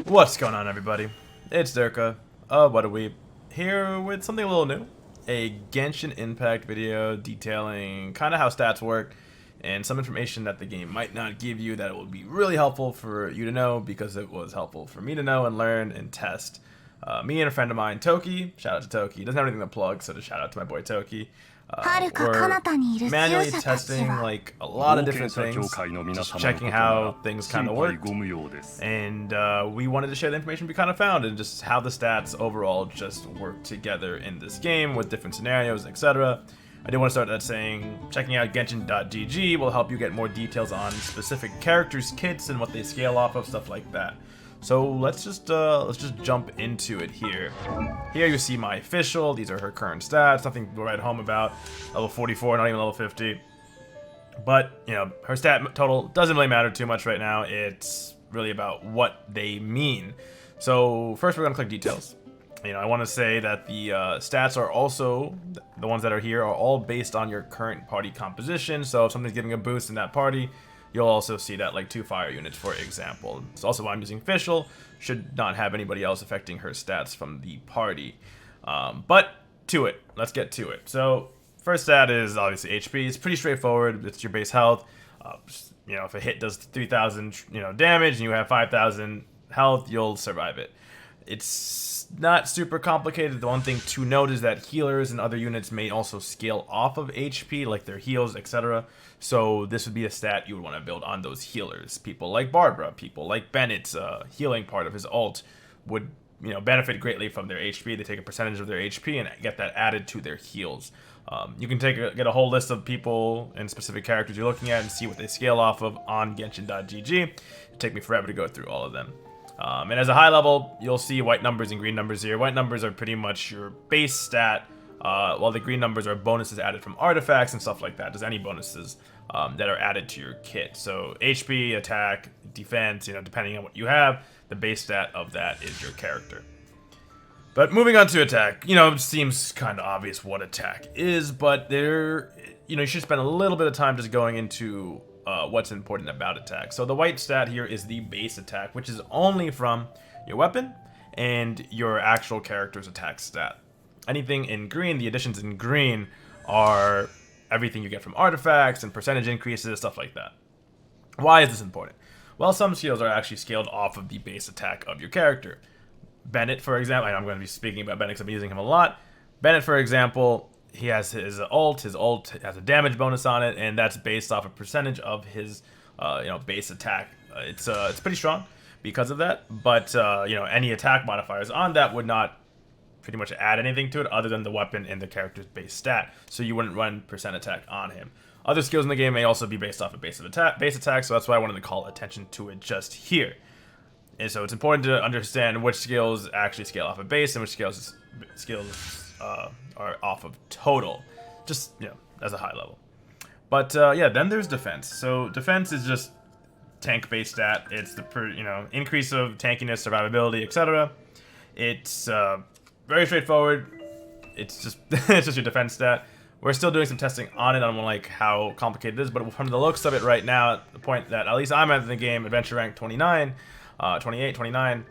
What's going on, everybody? It's Durka of Whataweeb, here with something a little new. A Genshin Impact video detailing kind of how stats work and some information that the game might not give you that will be really helpful for you to know because it was helpful for me to know and learn and test. Me and a friend of mine, Toki, shout out to Toki, doesn't have anything to plug, so just shout out to my boy Toki. We're manually testing like a lot of different things, just checking how things kind of work, and we wanted to share the information we kind of found and just how the stats overall just work together in this game with different scenarios, etc. I do want to start that saying checking out Genshin.gg will help you get more details on specific characters' kits and what they scale off of, stuff like that. So let's just jump into it here. Here you see my official. These are her current stats. Nothing to write home about. Level 44, not even level 50. But you know, her stat total doesn't really matter too much right now. It's really about what they mean. So first, we're gonna click details. You know, I want to say that the stats are also, the ones that are here are all based on your current party composition. So if something's giving a boost in that party, you'll also see that, like 2 fire units, for example. It's also why I'm using official. Should not have anybody else affecting her stats from the party. But to it, let's get to it. So first stat is obviously HP. It's pretty straightforward. It's your base health. You know, if a hit does 3,000 damage and you have 5,000 health, you'll survive it. It's not super complicated. The one thing to note is that healers and other units may also scale off of HP, like their heals, etc. So this would be a stat you would want to build on those healers. People like Barbara, people like Bennett's healing part of his ult would benefit greatly from their HP. They take a percentage of their HP and get that added to their heals. You can get a whole list of people and specific characters you're looking at and see what they scale off of on Genshin.gg. It'd take me forever to go through all of them. And as a high level, you'll see white numbers and green numbers here. White numbers are pretty much your base stat, while the green numbers are bonuses added from artifacts and stuff like that. There's any bonuses that are added to your kit. So HP, attack, defense, depending on what you have, the base stat of that is your character. But moving on to attack, it seems kind of obvious what attack is, but you should spend a little bit of time just going into what's important about attack. So the white stat here is the base attack, which is only from your weapon and your actual character's attack stat. Anything in green, the additions in green, are everything you get from artifacts and percentage increases, stuff like that. Why is this important? Well, some skills are actually scaled off of the base attack of your character. Bennett, for example, I'm going to be speaking about Bennett because I'm using him a lot. Bennett, for example, he has his ult. His ult has a damage bonus on it, and that's based off a percentage of his, base attack. It's pretty strong because of that. But any attack modifiers on that would not pretty much add anything to it other than the weapon and the character's base stat. So you wouldn't run percent attack on him. Other skills in the game may also be based off of base attack. So that's why I wanted to call attention to it just here. And so it's important to understand which skills actually scale off of base and which skills are off of total, just as a high level. But then there's defense. So defense is just tank based stat. It's the increase of tankiness, survivability, etc. It's very straightforward. It's just it's just your defense stat. We're still doing some testing on it. I don't like how complicated it is, but from the looks of it right now, at the point that at least I'm at in the game, adventure rank 29, 28, 29,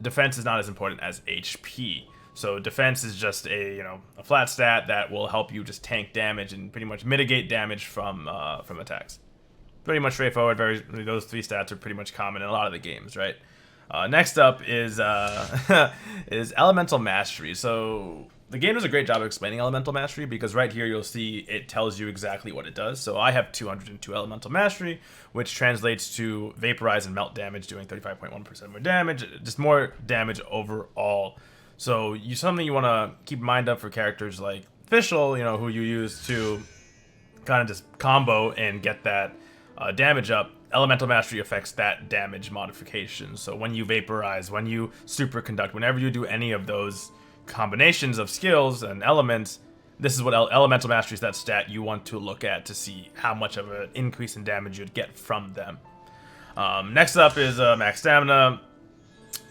defense is not as important as HP. So defense is just a flat stat that will help you just tank damage and pretty much mitigate damage from attacks. Pretty much straightforward. Those 3 stats are pretty much common in a lot of the games, right? Next up is is elemental mastery. So the game does a great job of explaining elemental mastery because right here you'll see it tells you exactly what it does. So I have 202 elemental mastery, which translates to vaporize and melt damage, doing 35.1% more damage, just more damage overall. So something you want to keep in mind of for characters like Official, who you use to kind of just combo and get that damage up. Elemental Mastery affects that damage modification. So when you vaporize, when you superconduct, whenever you do any of those combinations of skills and elements, this is what Elemental Mastery is, that stat you want to look at to see how much of an increase in damage you'd get from them. Next up is max stamina.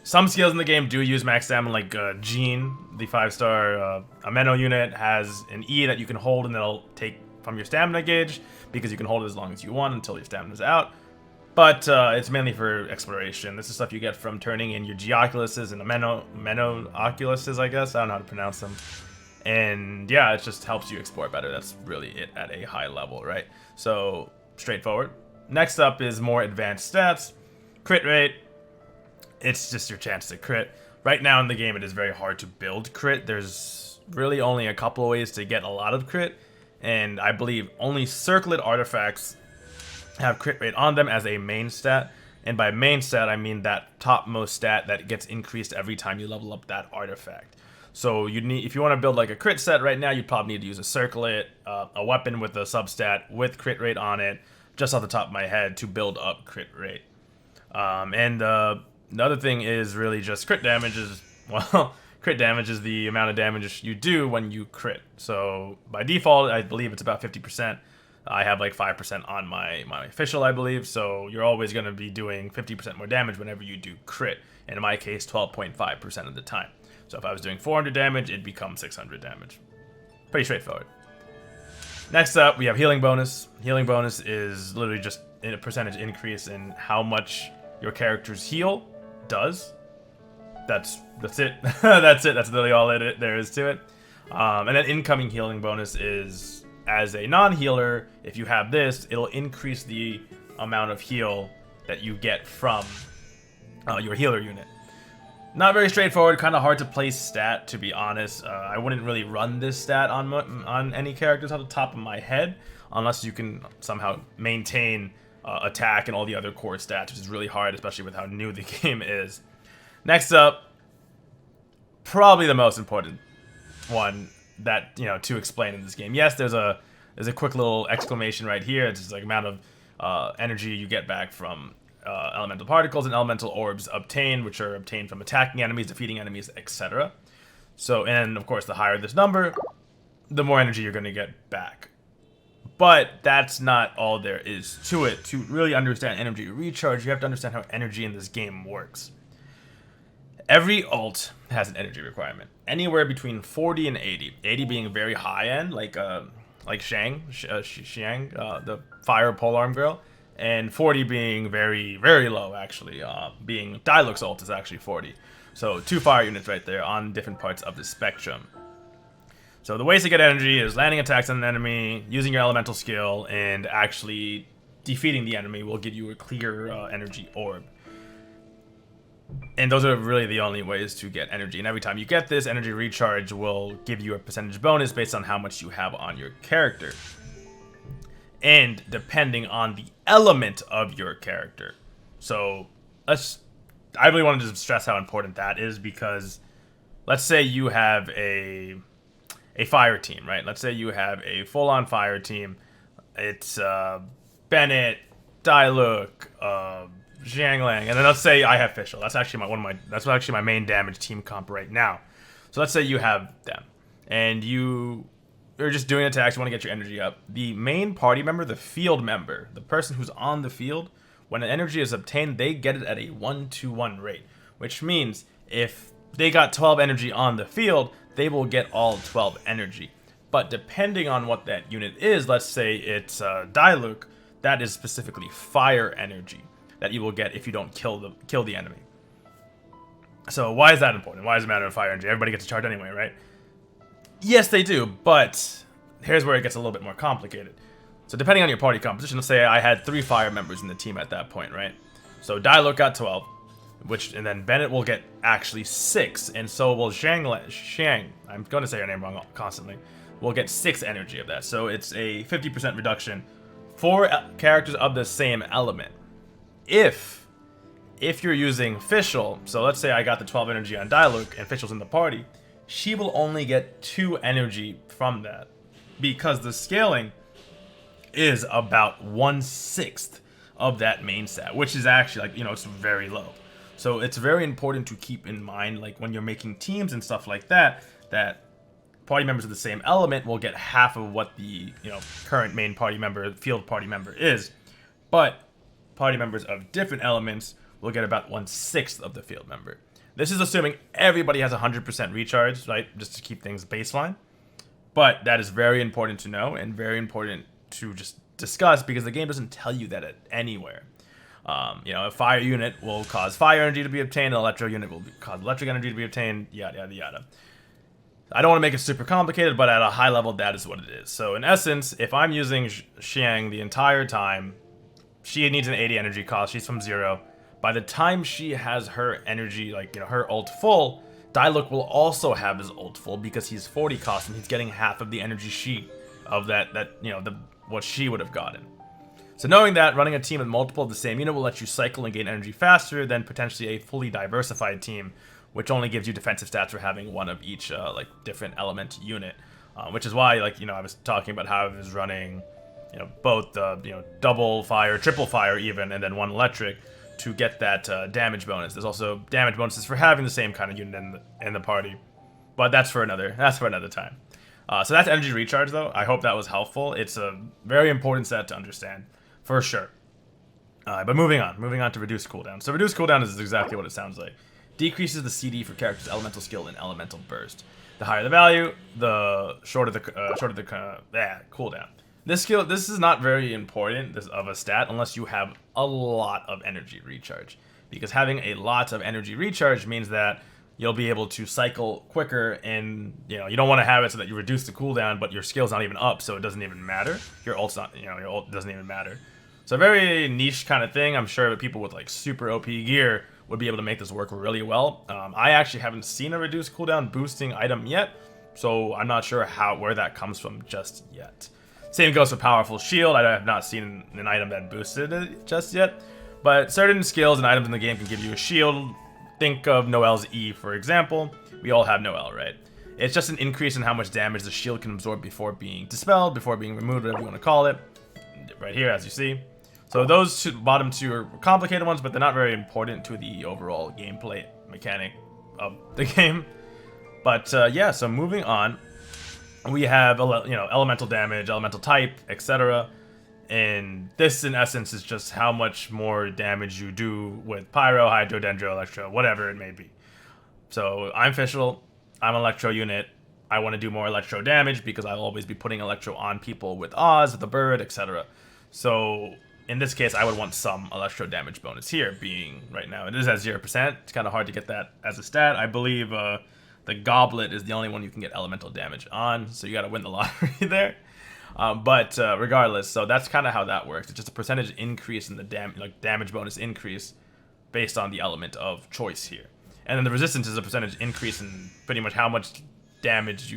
Some skills in the game do use max stamina, like Jean, the 5-star Ameno unit, has an E that you can hold and it'll take from your stamina gauge because you can hold it as long as you want until your stamina's out. But it's mainly for exploration. This is stuff you get from turning in your Geoculuses and Menoculuses, I guess. I don't know how to pronounce them. And yeah, it just helps you explore better. That's really it at a high level, right? So, straightforward. Next up is more advanced stats. Crit rate. It's just your chance to crit. Right now in the game, it is very hard to build crit. There's really only a couple of ways to get a lot of crit. And I believe only circlet artifacts have crit rate on them as a main stat. And by main stat, I mean that topmost stat that gets increased every time you level up that artifact. So you need, if you want to build like a crit set right now, you'd probably need to use a circlet, a weapon with a substat with crit rate on it, just off the top of my head, to build up crit rate. Another thing is really just crit damage is, well, crit damage is the amount of damage you do when you crit. So by default, I believe it's about 50%. I have like 5% on my official, I believe. So you're always going to be doing 50% more damage whenever you do crit. And in my case, 12.5% of the time. So if I was doing 400 damage, it'd become 600 damage. Pretty straightforward. Next up, we have healing bonus. Healing bonus is literally just a percentage increase in how much your character's heal does. That's it. That's it. That's literally all there is to it. And then incoming healing bonus is, as a non-healer, if you have this, it'll increase the amount of heal that you get from your healer unit. Not very straightforward, kind of hard to place stat, to be honest. I wouldn't really run this stat on any characters off the top of my head, unless you can somehow maintain attack and all the other core stats, which is really hard, especially with how new the game is. Next up, probably the most important one that, to explain in this game. Yes, there's a quick little exclamation right here. It's just like amount of energy you get back from elemental particles and elemental orbs obtained, which are obtained from attacking enemies, defeating enemies, etc. So, and of course, the higher this number, the more energy you're going to get back. But that's not all there is to it. To really understand energy recharge, you have to understand how energy in this game works. Every ult has an energy requirement, anywhere between 40 and 80. 80 being very high end, like Xiang, the fire polearm girl, and 40 being very, very low, actually, being Diluc's ult is actually 40. So 2 fire units right there on different parts of the spectrum. So the ways to get energy is landing attacks on an enemy, using your elemental skill, and actually defeating the enemy will give you a clear energy orb. And those are really the only ways to get energy. And every time you get this, energy recharge will give you a percentage bonus based on how much you have on your character. And depending on the element of your character. So I really wanted to stress how important that is, because let's say you have a fire team, right? Let's say you have a full-on fire team. It's Bennett, Diluc, Zhanglang, and then let's say I have Fischl. That's actually my main damage team comp right now. So let's say you have them, and you're just doing attacks. You want to get your energy up. The main party member, the field member, the person who's on the field, when an energy is obtained, they get it at a 1-to-1 rate, which means if they got 12 energy on the field, they will get all 12 energy. But depending on what that unit is, let's say it's Diluc, that is specifically fire energy that you will get if you don't kill the enemy. So why is that important? Why does it matter of fire energy? Everybody gets a charge anyway, right? Yes, they do, but here's where it gets a little bit more complicated. So depending on your party composition, let's say I had 3 fire members in the team at that point, right? So Diluc got 12, and then Bennett will get actually 6, and so will Xiang, I'm going to say her name wrong constantly, will get 6 energy of that. So it's a 50% reduction for characters of the same element. If you're using Fischl, so let's say I got the 12 energy on Diluc and Fischl's in the party, she will only get 2 energy from that, because the scaling is about 1/6 of that main stat, which is actually like, it's very low. So it's very important to keep in mind, like when you're making teams and stuff like that, that party members of the same element will get half of what the current main party member, field party member is, but party members of different elements will get about 1/6 of the field member. This is assuming everybody has 100% recharge, right? Just to keep things baseline. But that is very important to know and very important to just discuss, because the game doesn't tell you that anywhere. You know, a fire unit will cause fire energy to be obtained, an electro unit will cause electric energy to be obtained, yada yada yada. I don't want to make it super complicated, but at a high level, that is what it is. So in essence, if I'm using Xiang the entire time, she needs an 80 energy cost. She's from 0. By the time she has her energy, like, you know, her ult full, Diluc will also have his ult full because he's 40 cost and he's getting half of the energy sheet of that you know, what she would have gotten. So knowing that, running a team with multiple of the same unit will let you cycle and gain energy faster than potentially a fully diversified team, which only gives you defensive stats for having one of each like different element unit, which is why, like, you know, I was talking about how I was running, you know, both you know, double fire, triple fire even, and then one electric to get that damage bonus. There's also damage bonuses for having the same kind of unit in the party, but that's for another time. So that's energy recharge though. I hope that was helpful. It's a very important set to understand for sure. But moving on to reduce cooldown. So reduce cooldown is exactly what it sounds like. Decreases the CD for characters' elemental skill and elemental burst. The higher the value, the shorter the cooldown. This is not very important of a stat unless you have a lot of energy recharge, because having a lot of energy recharge means that you'll be able to cycle quicker, and you know, you don't want to have it so that you reduce the cooldown, but your skill's not even up, so it doesn't even matter. Your ult's not, you know, your ult doesn't even matter. So a very niche kind of thing. I'm sure that people with like super OP gear would be able to make this work really well. I actually haven't seen a reduced cooldown boosting item yet, so I'm not sure where that comes from just yet. Same goes for powerful shield. I have not seen an item that boosted it just yet, but certain skills and items in the game can give you a shield. Think of Noelle's E, for example. We all have Noelle, right? It's just an increase in how much damage the shield can absorb before being dispelled, before being removed, whatever you want to call it. Right here, as you see. So those bottom two are complicated ones, but they're not very important to the overall gameplay mechanic of the game. But yeah, so moving on, we have, you know, elemental damage, elemental type, etc. And this, in essence, is just how much more damage you do with Pyro, Hydro, Dendro, Electro, whatever it may be. So I'm Fischl, I'm an Electro unit. I want to do more Electro damage because I'll always be putting Electro on people with Oz, with the bird, etc. So in this case, I would want some Electro damage bonus here, being right now it is at 0%. It's kind of hard to get that as a stat. I believe the Goblet is the only one you can get elemental damage on, so you got to win the lottery there. But regardless, so that's kind of how that works. It's just a percentage increase in the damage bonus increase based on the element of choice here. And then the resistance is a percentage increase in pretty much how much damage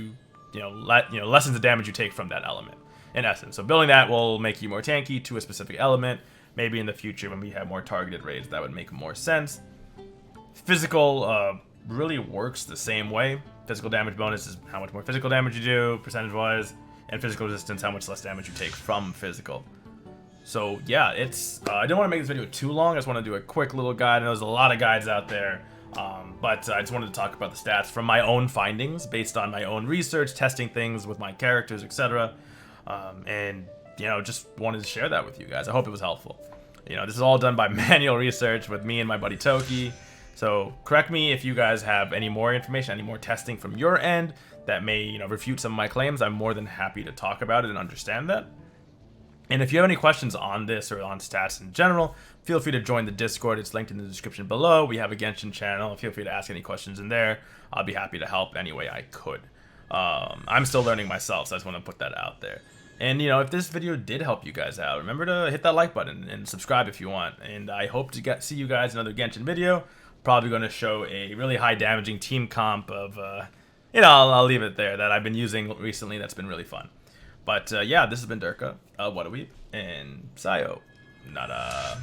lessens the damage you take from that element, in essence. So building that will make you more tanky to a specific element. Maybe in the future when we have more targeted raids, that would make more sense. Physical really works the same way. Physical damage bonus is how much more physical damage you do, percentage-wise. And physical resistance, how much less damage you take from physical. So yeah, it's I didn't want to make this video too long. I just want to do a quick little guide. I know there's a lot of guides out there, but I just wanted to talk about the stats from my own findings, based on my own research, testing things with my characters, etc. And you know, just wanted to share that with you guys. I hope it was helpful. You know, this is all done by manual research with me and my buddy Toki. So correct me if you guys have any more information, any more testing from your end that may, you know, refute some of my claims. I'm more than happy to talk about it and understand that. And if you have any questions on this or on stats in general, feel free to join the Discord. It's linked in the description below. We have a Genshin channel. Feel free to ask any questions in there. I'll be happy to help any way I could. I'm still learning myself, so I just want to put that out there. And, you know, if this video did help you guys out, remember to hit that like button and subscribe if you want. And I hope to see you guys in another Genshin video. Probably going to show a really high damaging team comp of, you know, I'll leave it there, that I've been using recently that's been really fun. But yeah, this has been Durka, Whataweeb, and Sayonara.